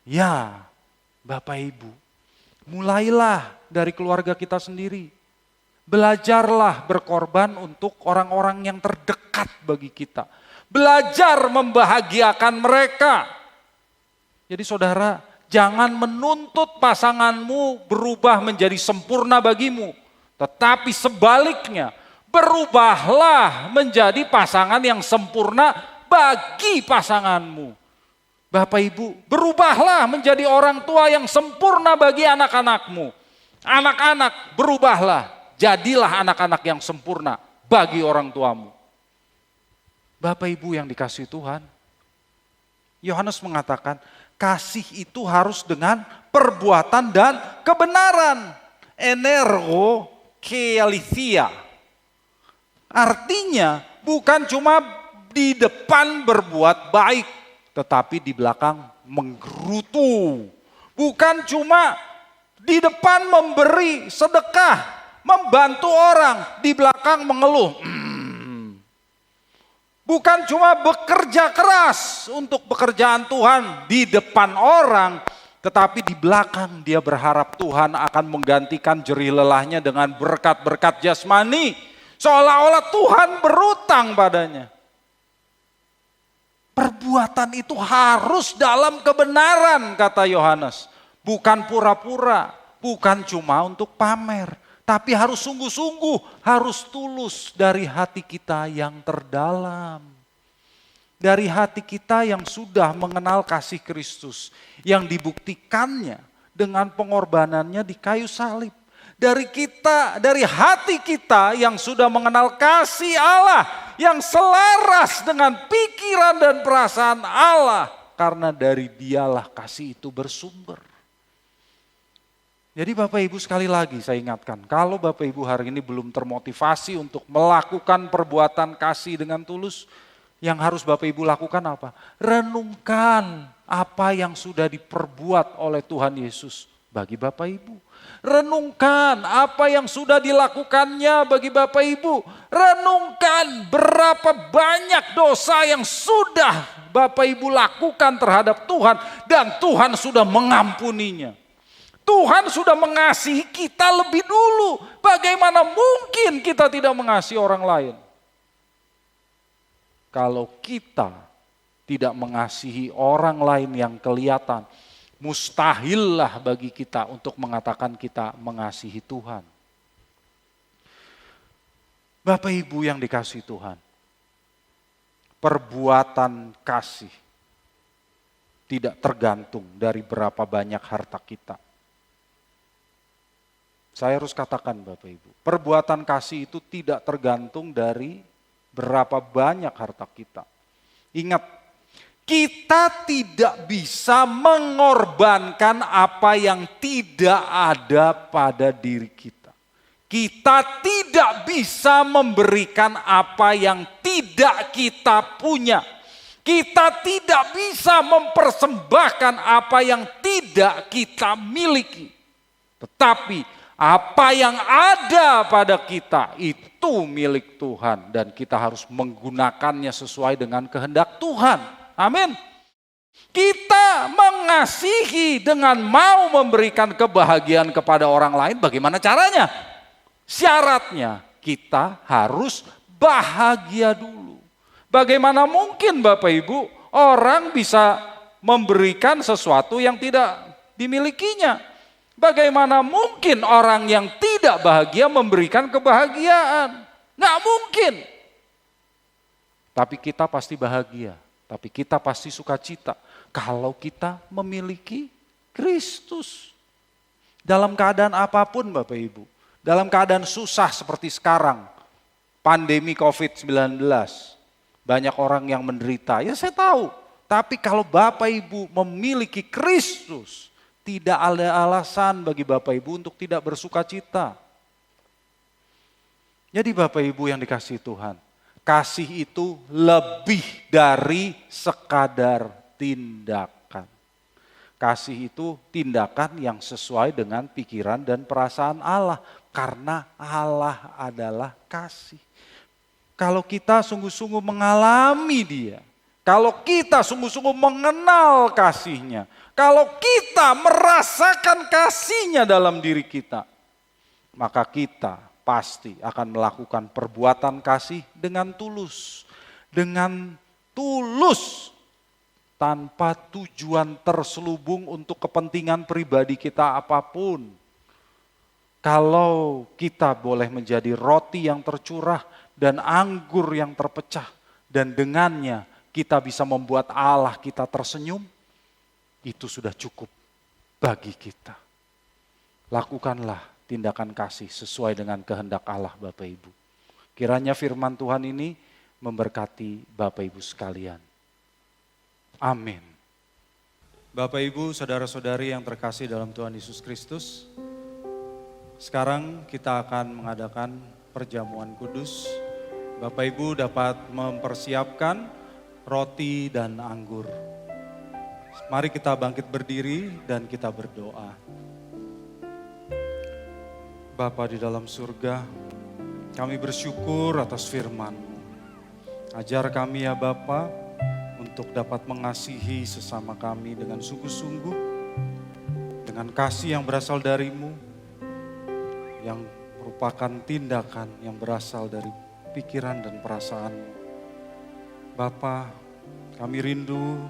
Ya, Bapak Ibu, mulailah dari keluarga kita sendiri. Belajarlah berkorban untuk orang-orang yang terdekat bagi kita. Belajar membahagiakan mereka. Jadi saudara, jangan menuntut pasanganmu berubah menjadi sempurna bagimu. Tetapi sebaliknya, berubahlah menjadi pasangan yang sempurna bagi pasanganmu. Bapak Ibu, berubahlah menjadi orang tua yang sempurna bagi anak-anakmu. Anak-anak, berubahlah, jadilah anak-anak yang sempurna bagi orang tuamu. Bapak Ibu yang dikasihi Tuhan, Yohanes mengatakan kasih itu harus dengan perbuatan dan kebenaran. Energo kealithia. Artinya bukan cuma di depan berbuat baik, tetapi di belakang menggerutu. Bukan cuma di depan memberi sedekah, membantu orang, di belakang mengeluh. Bukan cuma bekerja keras untuk pekerjaan Tuhan di depan orang, tetapi di belakang dia berharap Tuhan akan menggantikan jerih lelahnya dengan berkat-berkat jasmani. Seolah-olah Tuhan berutang padanya. Perbuatan itu harus dalam kebenaran, kata Yohanes. Bukan pura-pura, bukan cuma untuk pamer. Tapi harus sungguh-sungguh, harus tulus dari hati kita yang terdalam. Dari hati kita yang sudah mengenal kasih Kristus. Yang dibuktikannya dengan pengorbanannya di kayu salib. Dari kita, dari hati kita yang sudah mengenal kasih Allah. Yang selaras dengan pikiran dan perasaan Allah. Karena dari dialah kasih itu bersumber. Jadi Bapak Ibu sekali lagi saya ingatkan, kalau Bapak Ibu hari ini belum termotivasi untuk melakukan perbuatan kasih dengan tulus, yang harus Bapak Ibu lakukan apa? Renungkan apa yang sudah diperbuat oleh Tuhan Yesus bagi Bapak Ibu. Renungkan apa yang sudah dilakukannya bagi Bapak Ibu. Renungkan berapa banyak dosa yang sudah Bapak Ibu lakukan terhadap Tuhan dan Tuhan sudah mengampuninya. Tuhan sudah mengasihi kita lebih dulu. Bagaimana mungkin kita tidak mengasihi orang lain? kalau kita tidak mengasihi orang lain yang kelihatan, mustahillah bagi kita untuk mengatakan kita mengasihi Tuhan. Bapak Ibu yang dikasihi Tuhan, perbuatan kasih tidak tergantung dari berapa banyak harta kita. Saya harus katakan Bapak Ibu, perbuatan kasih itu tidak tergantung dari berapa banyak harta kita. Ingat, kita tidak bisa mengorbankan apa yang tidak ada pada diri kita. Kita tidak bisa memberikan apa yang tidak kita punya. Kita tidak bisa mempersembahkan apa yang tidak kita miliki. Tetapi apa yang ada pada kita itu milik Tuhan. Dan kita harus menggunakannya sesuai dengan kehendak Tuhan. Amin. Kita mengasihi dengan mau memberikan kebahagiaan kepada orang lain. Bagaimana caranya? Syaratnya kita harus bahagia dulu. Bagaimana mungkin Bapak Ibu orang bisa memberikan sesuatu yang tidak dimilikinya? Bagaimana mungkin orang yang tidak bahagia memberikan kebahagiaan? Nggak mungkin. Tapi kita pasti bahagia. Tapi kita pasti sukacita kalau kita memiliki Kristus. Dalam keadaan apapun Bapak Ibu. Dalam keadaan susah seperti sekarang. Pandemi COVID-19. Banyak orang yang menderita, ya saya tahu. Tapi kalau Bapak Ibu memiliki Kristus, tidak ada alasan bagi Bapak Ibu untuk tidak bersuka cita. Jadi Bapak Ibu yang dikasihi Tuhan, kasih itu lebih dari sekadar tindakan. Kasih itu tindakan yang sesuai dengan pikiran dan perasaan Allah. Karena Allah adalah kasih. Kalau kita sungguh-sungguh mengalami Dia, kalau kita sungguh-sungguh mengenal kasih-Nya, kalau kita merasakan kasih-Nya dalam diri kita, maka kita pasti akan melakukan perbuatan kasih dengan tulus. Dengan tulus, tanpa tujuan terselubung untuk kepentingan pribadi kita apapun. Kalau kita boleh menjadi roti yang tercurah, dan anggur yang terpecah, dan dengannya kita bisa membuat Allah kita tersenyum, itu sudah cukup bagi kita. Lakukanlah tindakan kasih sesuai dengan kehendak Allah Bapak Ibu. Kiranya firman Tuhan ini memberkati Bapak Ibu sekalian. Amin. Bapak Ibu, saudara-saudari yang terkasih dalam Tuhan Yesus Kristus, sekarang kita akan mengadakan perjamuan kudus. Bapak Ibu dapat mempersiapkan roti dan anggur. Mari kita bangkit berdiri dan kita berdoa. Bapa di dalam surga, kami bersyukur atas firman-Mu. Ajar kami ya Bapa untuk dapat mengasihi sesama kami dengan sungguh-sungguh, dengan kasih yang berasal dari-Mu, yang merupakan tindakan yang berasal dari pikiran dan perasaan-Mu. Bapa, kami rindu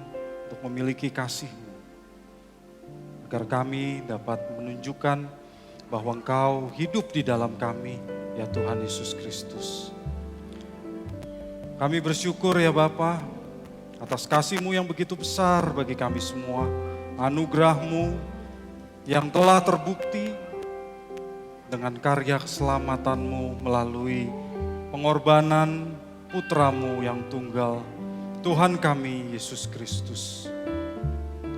untuk memiliki kasih-Mu, agar kami dapat menunjukkan bahwa Engkau hidup di dalam kami, ya Tuhan Yesus Kristus. Kami bersyukur ya Bapa, atas kasih-Mu yang begitu besar bagi kami semua, anugerah-Mu yang telah terbukti dengan karya keselamatan-Mu melalui pengorbanan putra-Mu yang tunggal, Tuhan kami Yesus Kristus.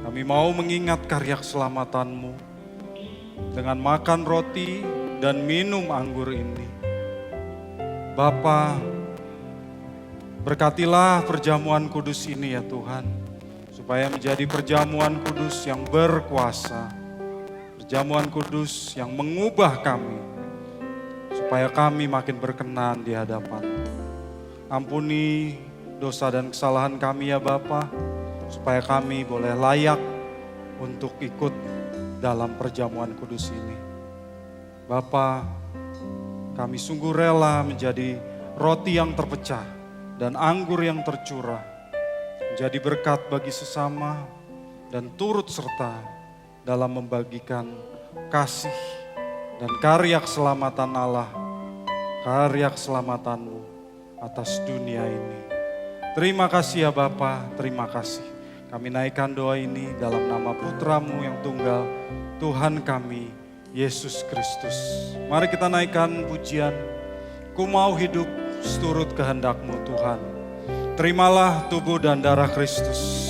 Kami mau mengingat karya keselamatan-Mu dengan makan roti dan minum anggur ini. Bapa, berkatilah perjamuan kudus ini ya Tuhan, supaya menjadi perjamuan kudus yang berkuasa, perjamuan kudus yang mengubah kami, supaya kami makin berkenan di hadapan. Ampuni dosa dan kesalahan kami ya Bapa, supaya kami boleh layak untuk ikut dalam perjamuan kudus ini. Bapa, kami sungguh rela menjadi roti yang terpecah dan anggur yang tercurah menjadi berkat bagi sesama dan turut serta dalam membagikan kasih dan karya keselamatan Allah, karya keselamatanmu atas dunia ini. Terima kasih ya Bapa, terima kasih. Kami naikkan doa ini dalam nama Putramu yang tunggal, Tuhan kami, Yesus Kristus. Mari kita naikkan pujian, Ku mau hidup seturut kehendak-Mu Tuhan. Terimalah tubuh dan darah Kristus.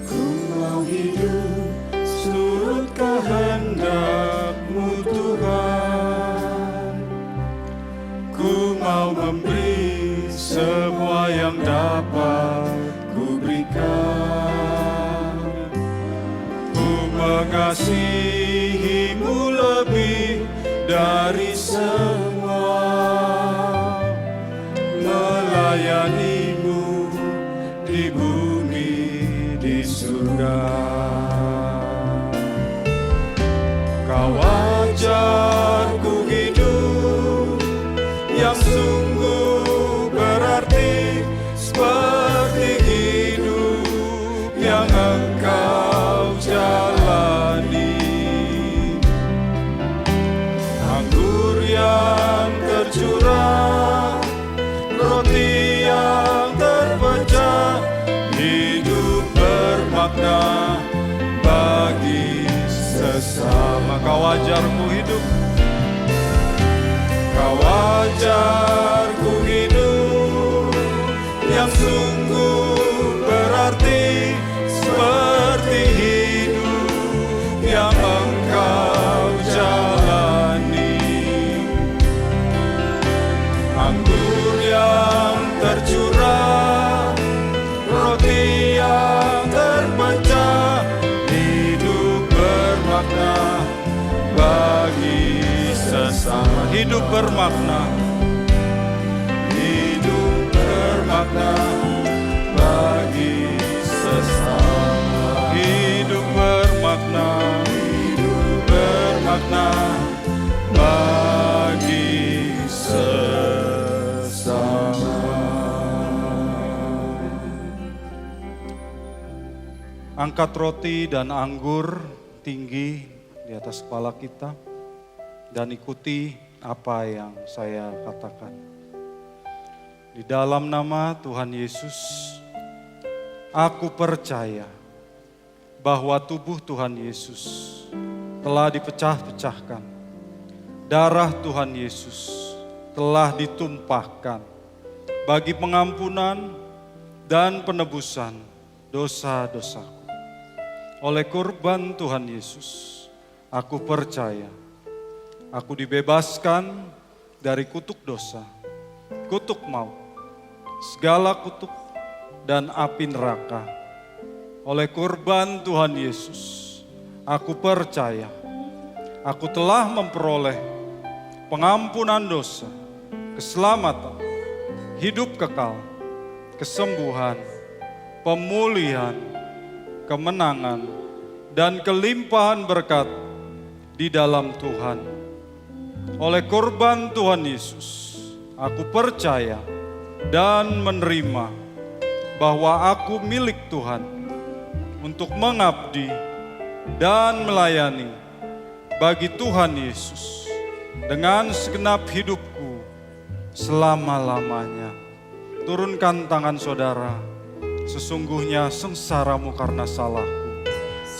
Ku mau hidup seturut kehendak-Mu Tuhan. Ku mau memberi semua yang dapat ku berikan. Ku mengasihi-Mu lebih dari semua, melayani-Mu di bumi, di surga. Kau ajarku hidup yang sungguh berarti, seperti hidup yang Engkau jalani. Anggur yang tercurah, roti yang terpecah, hidup bermakna bagi sesama. Kau ajarku hidup, Kau ajarku hidup yang sungguh berarti, seperti hidup yang Engkau jalani. Anggur yang tercurah, roti yang terpecah, hidup bermakna bagi sesama. Hidup bermakna, hidup bermakna bagi sesama. Hidup bermakna, hidup bermakna bagi sesama. Angkat roti dan anggur tinggi di atas kepala kita dan ikuti apa yang saya katakan. Di dalam nama Tuhan Yesus, aku percaya bahwa tubuh Tuhan Yesus telah dipecah-pecahkan. Darah Tuhan Yesus telah ditumpahkan bagi pengampunan dan penebusan dosa-dosaku. Oleh kurban Tuhan Yesus, aku percaya aku dibebaskan dari kutuk dosa, kutuk maut, segala kutuk dan api neraka. Oleh kurban Tuhan Yesus, aku percaya aku telah memperoleh pengampunan dosa, keselamatan, hidup kekal, kesembuhan, pemulihan, kemenangan, dan kelimpahan berkat di dalam Tuhan. Oleh kurban Tuhan Yesus, aku percaya dan menerima bahwa aku milik Tuhan untuk mengabdi dan melayani bagi Tuhan Yesus dengan segenap hidupku selama-lamanya. Turunkan tangan saudara, sesungguhnya sengsaramu karena salahku.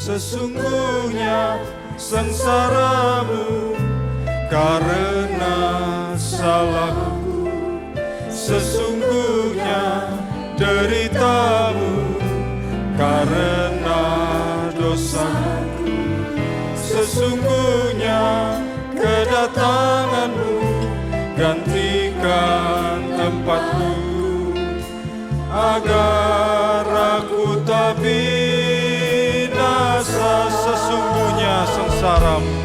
Sesungguhnya sengsaramu karena salahku. Sesungguhnya deritamu karena dosaku. Sesungguhnya kedatanganmu gantikan tempatku, agar aku tak binasa. Sesungguhnya sengsaramu,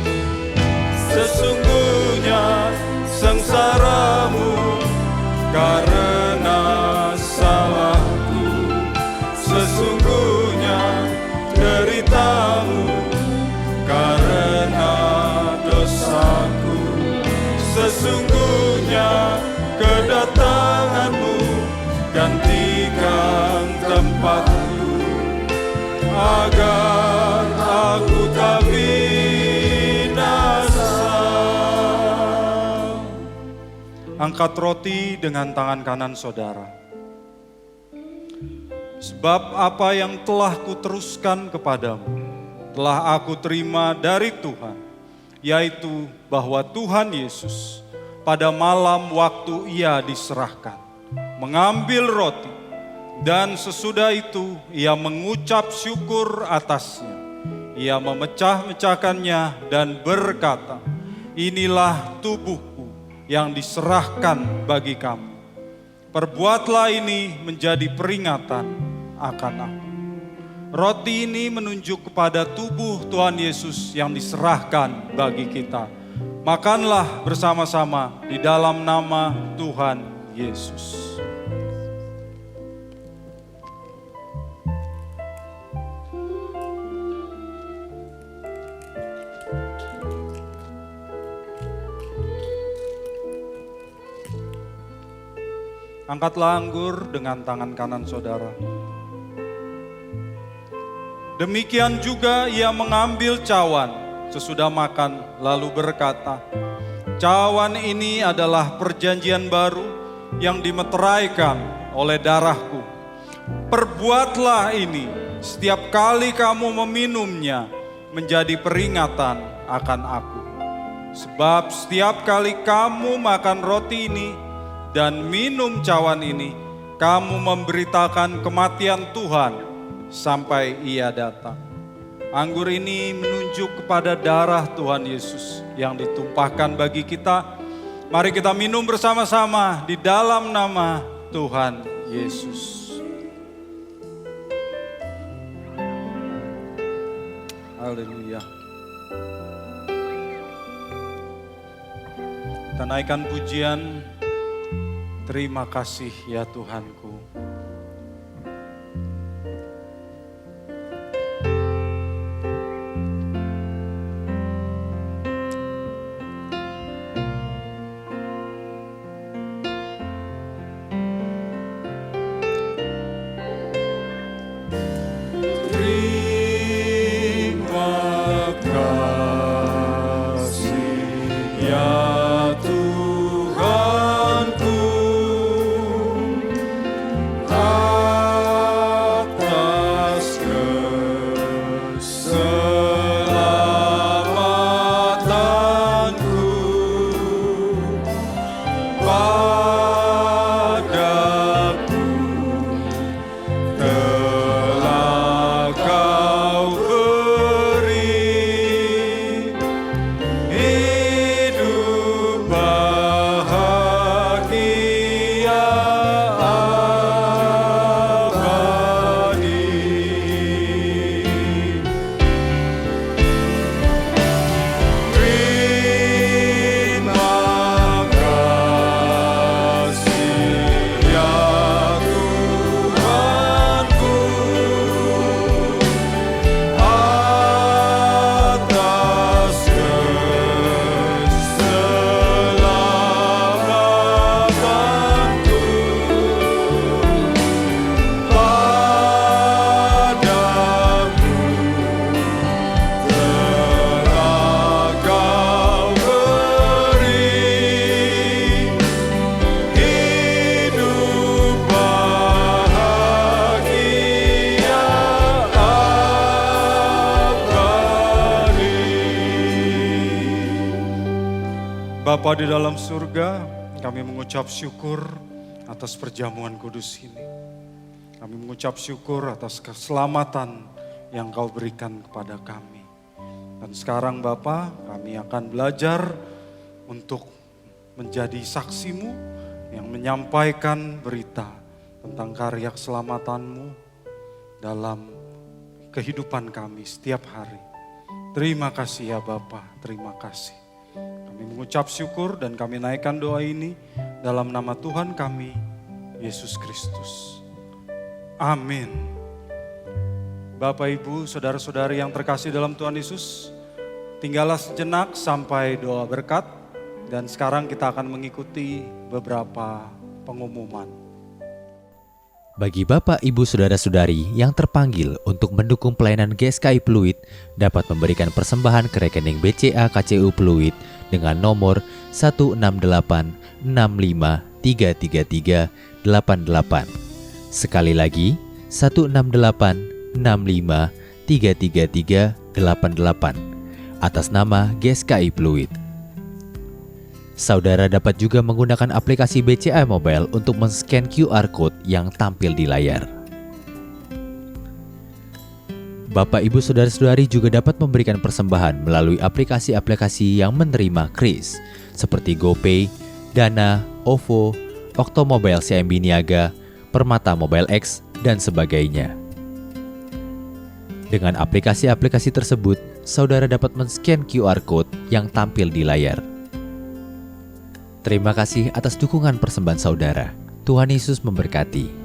sesungguhnya sengsaramu karena salahku. Sesungguhnya deritamu karena dosaku. agar aku tak binasa. Angkat roti dengan tangan kanan saudara. Sebab apa yang telah kuteruskan kepadamu, telah aku terima dari Tuhan, yaitu bahwa Tuhan Yesus pada malam waktu ia diserahkan, mengambil roti, dan sesudah itu ia mengucap syukur atasnya. Ia memecah-mecahkannya dan berkata, inilah tubuhku yang diserahkan bagi kamu. Perbuatlah ini menjadi peringatan akan aku. Roti ini menunjuk kepada tubuh Tuhan Yesus yang diserahkan bagi kita. Makanlah bersama-sama di dalam nama Tuhan Yesus. Angkatlah anggur dengan tangan kanan saudara. Demikian juga ia mengambil cawan sesudah makan, lalu berkata, cawan ini adalah perjanjian baru yang dimeteraikan oleh darahku. Perbuatlah ini setiap kali kamu meminumnya menjadi peringatan akan aku. Sebab setiap kali kamu makan roti ini dan minum cawan ini, kamu memberitakan kematian Tuhan sampai ia datang. Anggur ini menunjuk kepada darah Tuhan Yesus yang ditumpahkan bagi kita. Mari kita minum bersama-sama di dalam nama Tuhan Yesus. Haleluya. Kita naikkan pujian. Terima kasih ya Tuhanku. Terima kasih ya Bapa di dalam surga, kami mengucap syukur atas perjamuan kudus ini. Kami mengucap syukur atas keselamatan yang Kau berikan kepada kami. Dan sekarang Bapa, kami akan belajar untuk menjadi saksi-Mu yang menyampaikan berita tentang karya keselamatan-Mu dalam kehidupan kami setiap hari. Terima kasih ya Bapa, terima kasih. Kami mengucap syukur dan kami naikkan doa ini dalam nama Tuhan kami, Yesus Kristus. Amin. Bapak, Ibu, saudara-saudari yang terkasih dalam Tuhan Yesus, tinggallah sejenak sampai doa berkat. Dan sekarang kita akan mengikuti beberapa pengumuman. Bagi Bapak, Ibu, Saudara-saudari yang terpanggil untuk mendukung pelayanan GSKI Pluit dapat memberikan persembahan ke rekening BCA KCU Pluit dengan nomor 1686533388. Sekali lagi, 1686533388 atas nama GSKI Pluit. Saudara dapat juga menggunakan aplikasi BCA Mobile untuk men-scan QR Code yang tampil di layar. Bapak, Ibu, Saudara-saudari juga dapat memberikan persembahan melalui aplikasi-aplikasi yang menerima KRIS seperti GoPay, Dana, OVO, Oktomobile CIMB Niaga, Permata Mobile X, dan sebagainya. Dengan aplikasi-aplikasi tersebut, saudara dapat men-scan QR Code yang tampil di layar. Terima kasih atas dukungan persembahan saudara. Tuhan Yesus memberkati.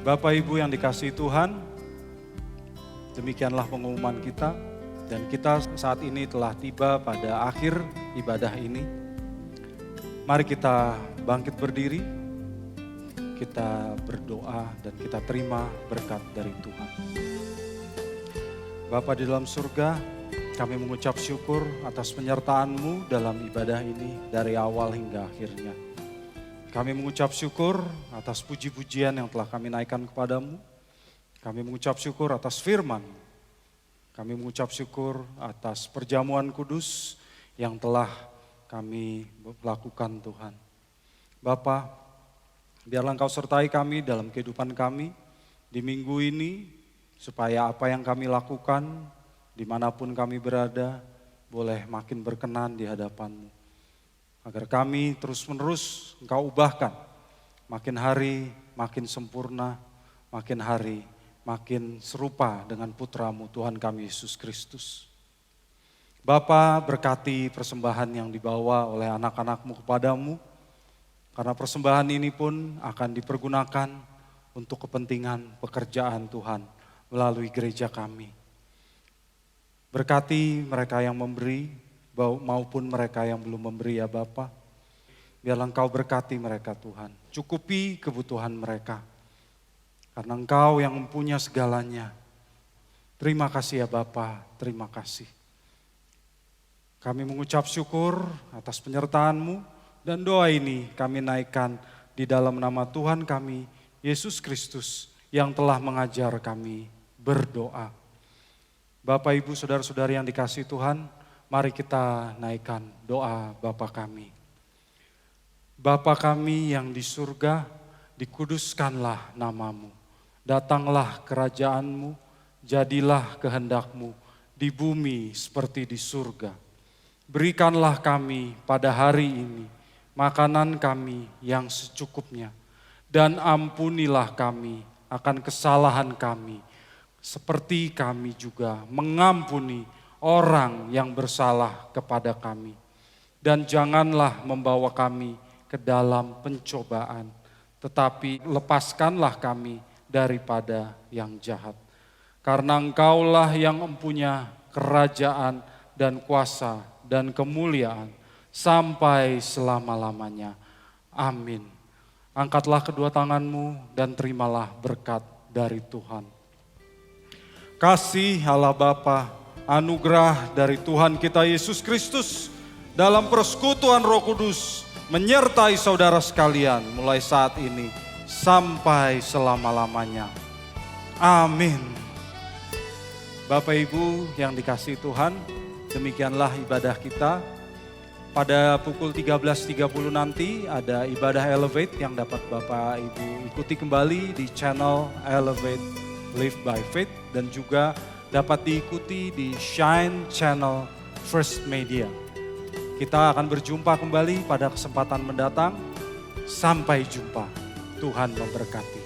Bapak Ibu yang dikasihi Tuhan, demikianlah pengumuman kita dan kita saat ini telah tiba pada akhir ibadah ini. Mari kita bangkit berdiri, kita berdoa dan kita terima berkat dari Tuhan. Bapa di dalam surga, kami mengucap syukur atas penyertaan-Mu dalam ibadah ini dari awal hingga akhirnya. Kami mengucap syukur atas puji-pujian yang telah kami naikkan kepadamu. Kami mengucap syukur atas firman. Kami mengucap syukur atas perjamuan kudus yang telah kami lakukan Tuhan. Bapa, biarlah Engkau sertai kami dalam kehidupan kami di minggu ini, supaya apa yang kami lakukan dimanapun kami berada boleh makin berkenan di hadapan-Mu. Agar kami terus-menerus Engkau ubahkan, makin hari makin sempurna, makin hari makin serupa dengan Putra-Mu Tuhan kami Yesus Kristus. Bapa, berkati persembahan yang dibawa oleh anak-anak-Mu kepadamu, karena persembahan ini pun akan dipergunakan untuk kepentingan pekerjaan Tuhan melalui gereja kami. Berkati mereka yang memberi, maupun mereka yang belum memberi ya Bapa. Biarlah Engkau berkati mereka Tuhan. Cukupi kebutuhan mereka. Karena Engkau yang mempunyai segalanya. Terima kasih ya Bapa, terima kasih. Kami mengucap syukur atas penyertaan-Mu dan doa ini kami naikkan di dalam nama Tuhan kami, Yesus Kristus yang telah mengajar kami berdoa. Bapak, Ibu, Saudara-saudari yang dikasihi Tuhan, mari kita naikkan doa Bapa kami. Bapa kami yang di surga, dikuduskanlah nama-Mu. Datanglah kerajaan-Mu, jadilah kehendak-Mu di bumi seperti di surga. Berikanlah kami pada hari ini makanan kami yang secukupnya. Dan ampunilah kami akan kesalahan kami, seperti kami juga mengampuni orang yang bersalah kepada kami. Dan janganlah membawa kami ke dalam pencobaan, tetapi lepaskanlah kami daripada yang jahat. Karena Engkaulah yang mempunyai kerajaan dan kuasa dan kemuliaan sampai selama-lamanya. Amin. Angkatlah kedua tanganmu dan terimalah berkat dari Tuhan. kasih Allah Bapa, anugerah dari Tuhan kita Yesus Kristus, dalam persekutuan Roh Kudus menyertai saudara sekalian mulai saat ini sampai selama-lamanya. Amin. Bapak Ibu yang dikasihi Tuhan, demikianlah ibadah kita. Pada pukul 13.30 nanti ada ibadah Elevate yang dapat Bapak Ibu ikuti kembali di channel Elevate Live by Faith, dan juga dapat diikuti di Shine Channel First Media. Kita akan berjumpa kembali pada kesempatan mendatang. Sampai jumpa. Tuhan memberkati.